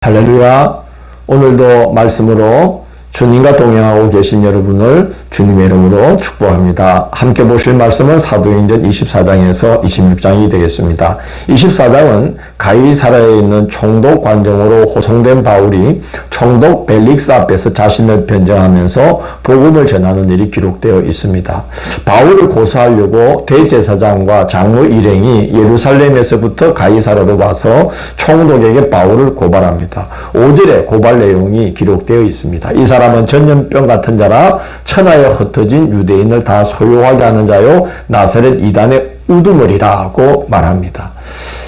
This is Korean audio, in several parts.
할렐루야. 오늘도 말씀으로 주님과 동행하고 계신 여러분을 주님의 이름으로 축복합니다. 함께 보실 말씀은 사도행전 24장에서 26장이 되겠습니다. 24장은 가이사라에 있는 총독 관정으로 호송된 바울이 총독 벨릭스 앞에서 자신을 변정하면서 복음을 전하는 일이 기록되어 있습니다. 바울을 고소하려고 대제사장과 장로 일행이 예루살렘에서부터 가이사라로 와서 총독에게 바울을 고발합니다. 5절에 고발 내용이 기록되어 있습니다. 이 사람은 전염병 같은 자라 천하에 흩어진 유대인을 다 소유하게 하는 자요 나사렛 이단의 우두머리라고 말합니다.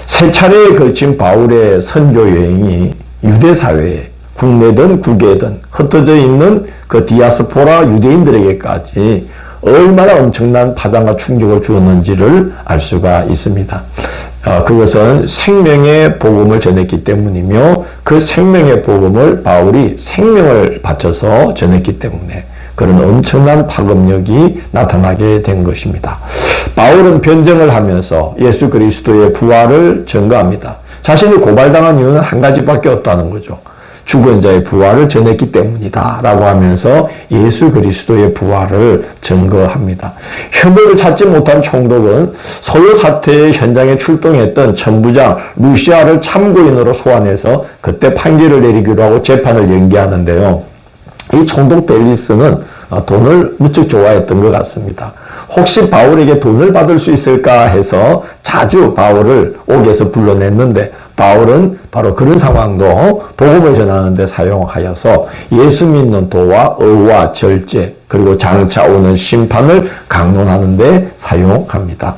세 차례에 걸친 바울의 선교 여행이 유대 사회에 국내든 국외든 흩어져 있는 그 디아스포라 유대인들에게까지 얼마나 엄청난 파장과 충격을 주었는지를 알 수가 있습니다. 그것은 생명의 복음을 전했기 때문이며 그 생명의 복음을 바울이 생명을 바쳐서 전했기 때문에 그런 엄청난 파급력이 나타나게 된 것입니다. 바울은 변증을 하면서 예수 그리스도의 부활을 증거합니다. 자신이 고발당한 이유는 한 가지밖에 없다는 거죠. 죽은 자의 부활을 전했기 때문이다 라고 하면서 예수 그리스도의 부활을 증거합니다. 혐의를 찾지 못한 총독은 소요 사태의 현장에 출동했던 천부장 루시아를 참고인으로 소환해서 그때 판결을 내리기로 하고 재판을 연기하는데요. 이 총독 벨리스는 돈을 무척 좋아했던 것 같습니다. 혹시 바울에게 돈을 받을 수 있을까 해서 자주 바울을 옥에서 불러냈는데 바울은 바로 그런 상황도 복음을 전하는 데 사용하여서 예수 믿는 도와 의와 절제 그리고 장차 오는 심판을 강론하는 데 사용합니다.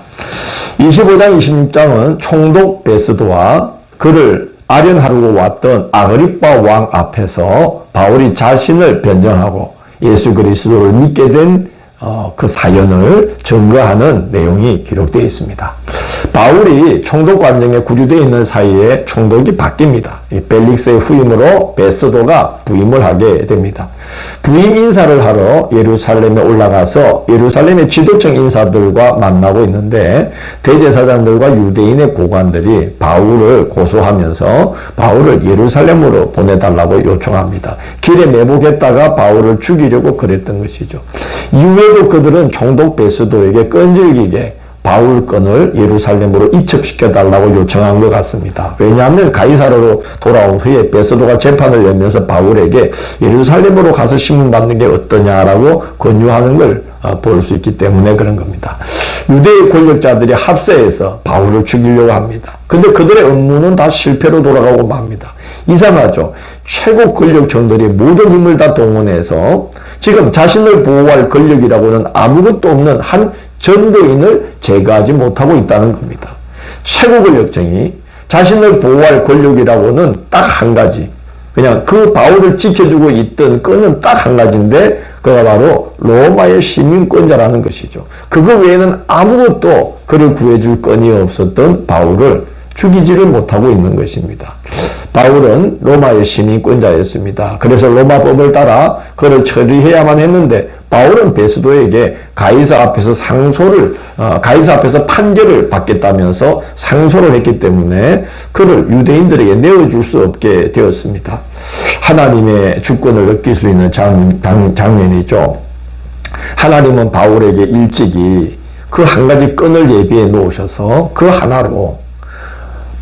25장 26장은 총독 베스도와 그를 아련하려고 왔던 아그리빠 왕 앞에서 바울이 자신을 변정하고 예수 그리스도를 믿게 된 그 사연을 증거하는 내용이 기록되어 있습니다. 바울이 총독 관정에 구류되어 있는 사이에 총독이 바뀝니다. 벨릭스의 후임으로 베스도가 부임을 하게 됩니다. 부임 인사를 하러 예루살렘에 올라가서 예루살렘의 지도층 인사들과 만나고 있는데 대제사장들과 유대인의 고관들이 바울을 고소하면서 바울을 예루살렘으로 보내달라고 요청합니다. 길에 매복했다가 바울을 죽이려고 그랬던 것이죠. 이후에도 그들은 총독 베스도에게 끈질기게 바울 건을 예루살렘으로 이첩시켜달라고 요청한 것 같습니다. 왜냐하면 가이사라로 돌아온 후에 베스도가 재판을 열면서 바울에게 예루살렘으로 가서 신문받는 게 어떠냐라고 권유하는 걸 볼 수 있기 때문에 그런 겁니다. 유대의 권력자들이 합세해서 바울을 죽이려고 합니다. 근데 그들의 업무는 다 실패로 돌아가고 맙니다. 이상하죠. 최고 권력층들이 모든 힘을 다 동원해서 지금 자신을 보호할 권력이라고는 아무것도 없는 한 전도인을 제거하지 못하고 있다는 겁니다. 최고 권력층이 자신을 보호할 권력이라고는 딱 한 가지, 그냥 그 바울을 지켜주고 있던 끈은 딱 한 가지인데 그가 바로 로마의 시민권자라는 것이죠. 그거 외에는 아무것도 그를 구해줄 끈이 없었던 바울을 죽이지를 못하고 있는 것입니다. 바울은 로마의 시민권자였습니다. 그래서 로마법을 따라 그를 처리해야만 했는데 바울은 베스도에게 가이사 앞에서 가이사 앞에서 판결을 받겠다면서 상소를 했기 때문에 그를 유대인들에게 내어줄 수 없게 되었습니다. 하나님의 주권을 느낄 수 있는 장면이죠. 하나님은 바울에게 일찍이 그 한 가지 끈을 예비해 놓으셔서 그 하나로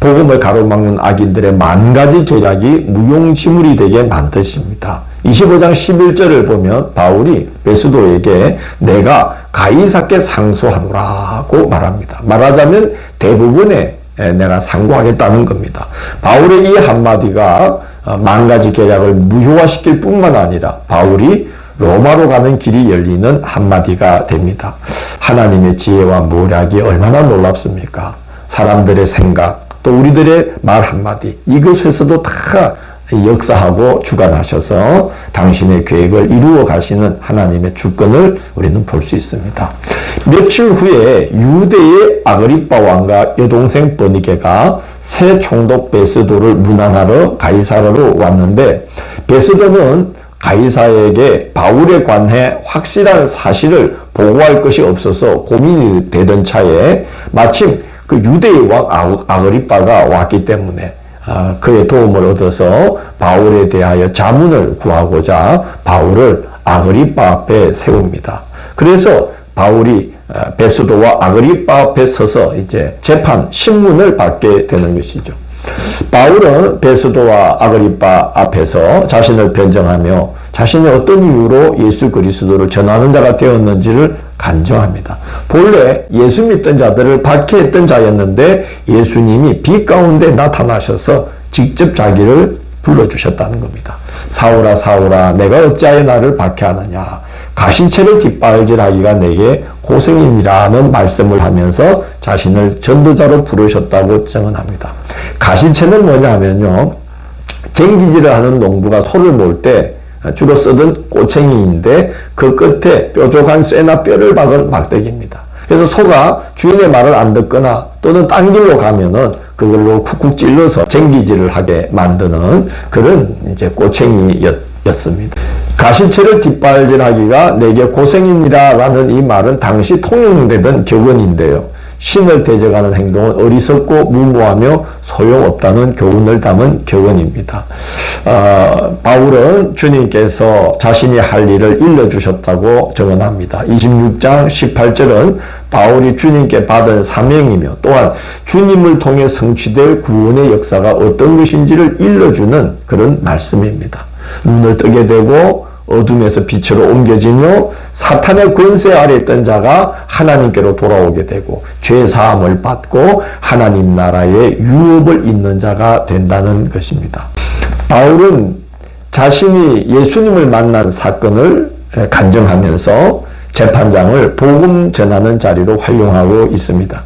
복음을 가로막는 악인들의 만 가지 계략이 무용지물이 되게 만드십니다. 25장 11절을 보면 바울이 베스도에게 내가 가이사께 상소하노라고 말합니다. 말하자면 대부분의 내가 상고하겠다는 겁니다. 바울의 이 한마디가 만 가지 계략을 무효화시킬 뿐만 아니라 바울이 로마로 가는 길이 열리는 한마디가 됩니다. 하나님의 지혜와 모략이 얼마나 놀랍습니까? 사람들의 생각, 또 우리들의 말 한마디, 이것에서도 다 역사하고 주관하셔서 당신의 계획을 이루어 가시는 하나님의 주권을 우리는 볼 수 있습니다. 며칠 후에 유대의 아그리빠 왕과 여동생 버니게가 새 총독 베스도를 문안하러 가이사라로 왔는데 베스도는 가이사에게 바울에 관해 확실한 사실을 보고할 것이 없어서 고민이 되던 차에 마침 그 유대의 왕 아그리빠가 왔기 때문에 그의 도움을 얻어서 바울에 대하여 자문을 구하고자 바울을 아그리빠 앞에 세웁니다. 그래서 바울이 베스도와 아그리빠 앞에 서서 이제 재판 신문을 받게 되는 것이죠. 바울은 베스도와 아그리빠 앞에서 자신을 변정하며 자신이 어떤 이유로 예수 그리스도를 전하는 자가 되었는지를 간증합니다. 본래 예수 믿던 자들을 박해했던 자였는데 예수님이 빛 가운데 나타나셔서 직접 자기를 불러주셨다는 겁니다. 사울아 사울아 내가 어찌하여 나를 박해하느냐, 가시체를 뒷발질하기가 내게 고생이니라는 말씀을 하면서 자신을 전도자로 부르셨다고 증언합니다. 가시체는 뭐냐 하면요, 쟁기질을 하는 농부가 소를 몰 때 주로 쓰던 꼬챙이인데 그 끝에 뾰족한 쇠나 뼈를 박은 막대기입니다. 그래서 소가 주인의 말을 안 듣거나 또는 딴 길로 가면은 그걸로 쿡쿡 찔러서 쟁기질을 하게 만드는 그런 이제 꼬챙이였습니다. 가시체를 뒷발질하기가 내게 고생이니라 라는 이 말은 당시 통용되던 격언인데요. 신을 대적하는 행동은 어리석고 무모하며 소용없다는 교훈을 담은 격언입니다. 바울은 주님께서 자신이 할 일을 일러주셨다고 증언합니다. 26장 18절은 바울이 주님께 받은 사명이며 또한 주님을 통해 성취될 구원의 역사가 어떤 것인지를 일러주는 그런 말씀입니다. 눈을 뜨게 되고 어둠에서 빛으로 옮겨지며 사탄의 권세 아래 있던 자가 하나님께로 돌아오게 되고 죄사함을 받고 하나님 나라의 유업을 잇는 자가 된다는 것입니다. 바울은 자신이 예수님을 만난 사건을 간증하면서 재판장을 복음 전하는 자리로 활용하고 있습니다.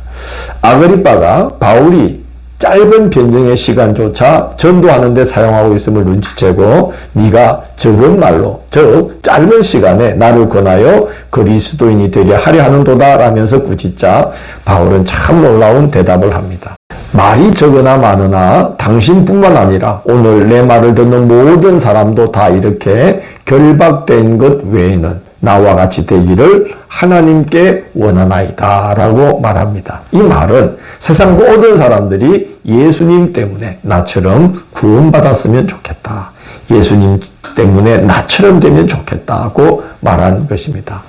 아그리빠가 바울이 짧은 변증의 시간조차 전도하는 데 사용하고 있음을 눈치채고 네가 적은 말로 즉 짧은 시간에 나를 권하여 그리스도인이 되게 하려 하는도다 라면서 꾸짖자 바울은 참 놀라운 대답을 합니다. 말이 적으나 많으나 당신뿐만 아니라 오늘 내 말을 듣는 모든 사람도 다 이렇게 결박된 것 외에는 나와 같이 되기를 하나님께 원하나이다 라고 말합니다. 이 말은 세상 모든 사람들이 예수님 때문에 나처럼 구원받았으면 좋겠다, 예수님 때문에 나처럼 되면 좋겠다고 말한 것입니다.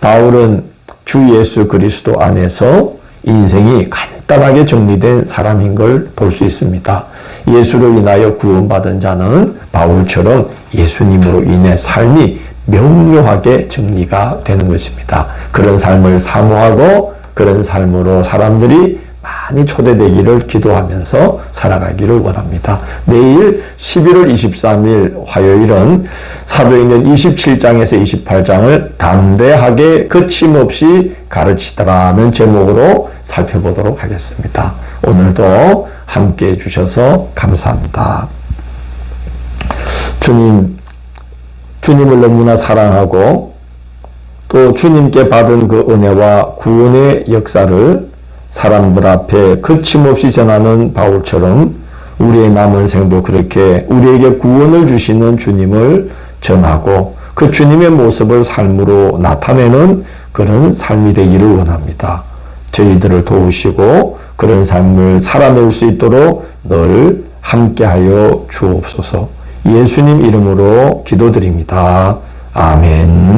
바울은 주 예수 그리스도 안에서 인생이 간단하게 정리된 사람인 걸 볼 수 있습니다. 예수로 인하여 구원받은 자는 바울처럼 예수님으로 인해 삶이 명료하게 정리가 되는 것입니다. 그런 삶을 사모하고 그런 삶으로 사람들이 많이 초대되기를 기도하면서 살아가기를 원합니다. 내일 11월 23일 화요일은 사도행전 27장에서 28장을 담대하게 거침없이 가르치더라는 제목으로 살펴보도록 하겠습니다. 오늘도 함께 해주셔서 감사합니다. 주님을 너무나 사랑하고 또 주님께 받은 그 은혜와 구원의 역사를 사람들 앞에 거침없이 전하는 바울처럼 우리의 남은 생도 그렇게 우리에게 구원을 주시는 주님을 전하고 그 주님의 모습을 삶으로 나타내는 그런 삶이 되기를 원합니다. 저희들을 도우시고 그런 삶을 살아낼 수 있도록 늘 함께하여 주옵소서. 예수님 이름으로 기도드립니다. 아멘.